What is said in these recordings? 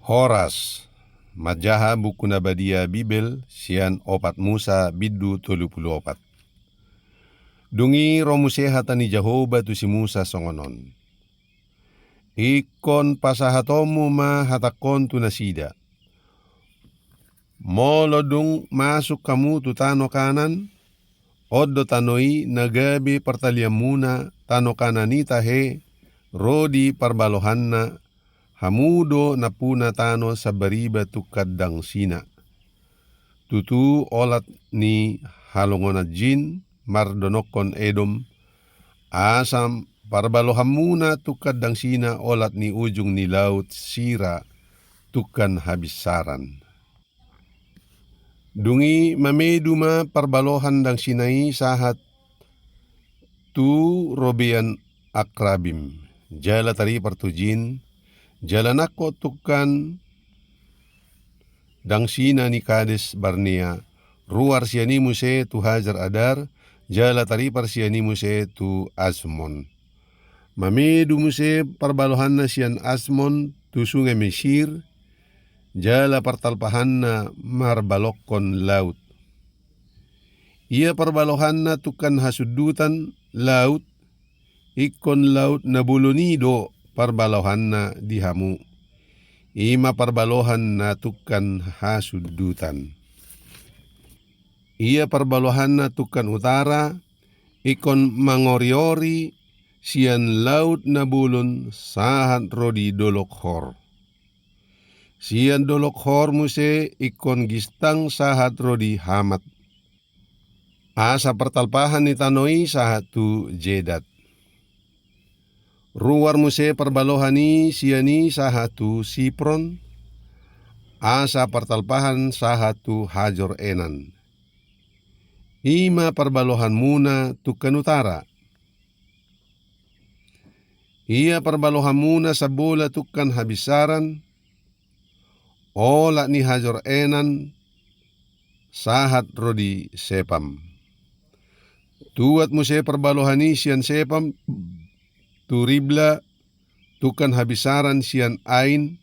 Horas, majaha buku nabadia Bibel, sian opat Musa biddu 34. Dungi romuse hatani Jehoba tu si Musa songonon. Ikon pasahatomu ma hatakon tu nasida. Molo dung masuk kamu tu tano kanan, oddo tanoi nagabi pertaliamuna tano kananita he, rodi parbalohanna, hamudo napuna tano sabariba tu kadang sina. Tutu olat ni halongona jin mardonokon Edom, asam parbalohamuna tu kadang sina olat ni ujung ni laut Sira tukan habisaran. Dungi mameduma parbalohan dang Sinai sahat tu robian akrabim, jala tari partujin, jalanako tukan dang Sina ni Kades Barnea, ruar siani muse tu Hajar Adar, jala tari par siani muse tu Asmon. Mamedu muse parbalohanna sian Asmon tu sungai Mesir, jala partalpahanna marbalokon laut. Ia parbalohanna tukan hasudutan laut, ikon laut nabulunido parbalohanna dihamu. Ima parbalohan na tukan hasudutan. Ia parbalohan na tukan utara, ikon mangoriori sian laut nabulun sahat rodi Dolokhor. Sian Dolokhor muse ikon gistang sahat rodi Hamat. Asa pertalpahan ni tanoi sahat tu Jedat. Ruar muse perbalohani siani sahatu Sipron, asa pertalpahan sahatu Hajor Enan. Ima perbalohan muna tukan utara. Ia perbalohan muna sabola tukan habisaran, ola ni Hajor Enan sahat rodi Sepam. Tuat muse perbalohani sian Sepam, tu Ribla tukan habisaran sian Ain,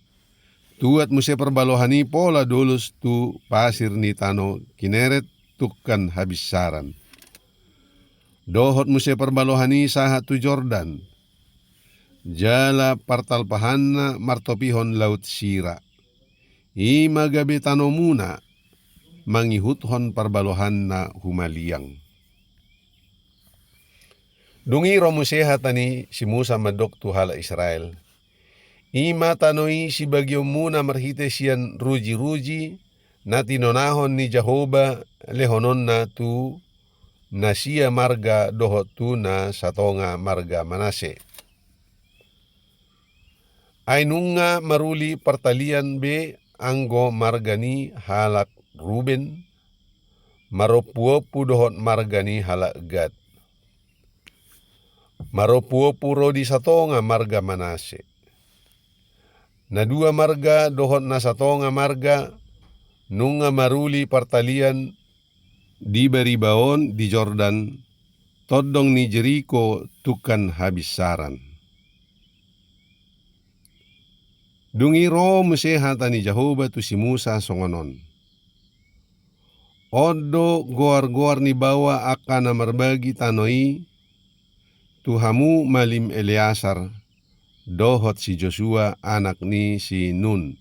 tuat muse perbalohani pola dolus tu pasir ni tano Kineret tukan habisaran. Dohot muse perbalohani sahat tu Jordan, jala partalpahanna martopihon laut Sira. Ima gabe tano muna mangihuthon parbalohanna humaliang. Dungi romuse hatani si Musa madok tu hala Israel. Ima tanoi si bagyo muna marhite sian ruji-ruji na tinonahon ni Jehoba lehonon na tu nasia marga dohot tu na satonga marga Manase. Ainunga maruli pertalian be anggo margani halak Ruben, maropuopu dohot margani halak Gad. Maropuopu rodi satonga marga Manase. Na dua marga dohot na satonga marga nunga maruli partalian di Beribaon di Jordan, todong ni Jeriko tukan habisaran. Dungi ro muse hatani Jehoba tu si Musa songonon. Odo goar-goar ni bawa akan marbagi tanoi, tuhamu malim Eleasar, dohot si Joshua anak ni si Nun.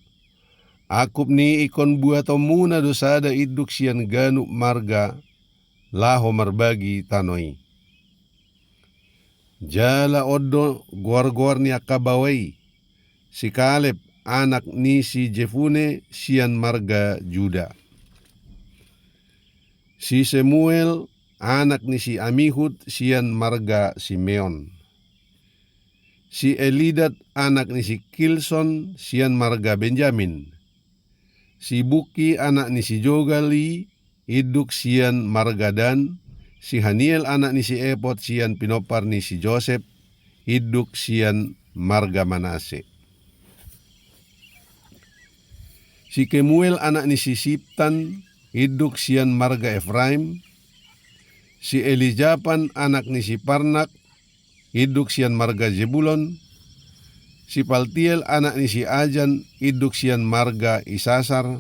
Akup ni ikon buato muna dosada iduk sian ganuk marga laho marbagi tanoi. Jala odo goar-goar ni akabawai, si Kaleb anak ni si Jefune sian marga Juda. Si Semuel anak ni si Amihud sian marga Simeon. Si Elidat anak ni si Kilson sian marga Benjamin. Si Buki anak ni si Jogali iduk sian marga Dan. Si Haniel anak ni si Epot sian pinopar ni si Joseph iduk sian marga Manase. Si Kemuel anak ni si Siptan iduk sian marga Efraim. Si Elijapan anak ni si Parnak iduk sian marga Zebulon. Si Paltiel anak ni si Ajan iduk sian marga Isasar.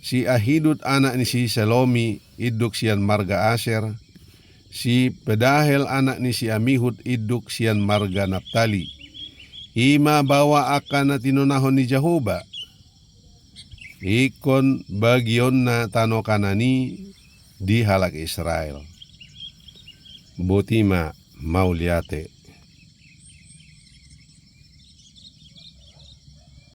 Si Ahidud anak ni si Selomi iduk sian marga Aser. Si Pedahel anak ni si Amihud iduk sian marga Naptali. Ima bawa akan na tinunahon ni Jehovah. Ikon bagion na tano kanani di halak Israel. Botima mauliate.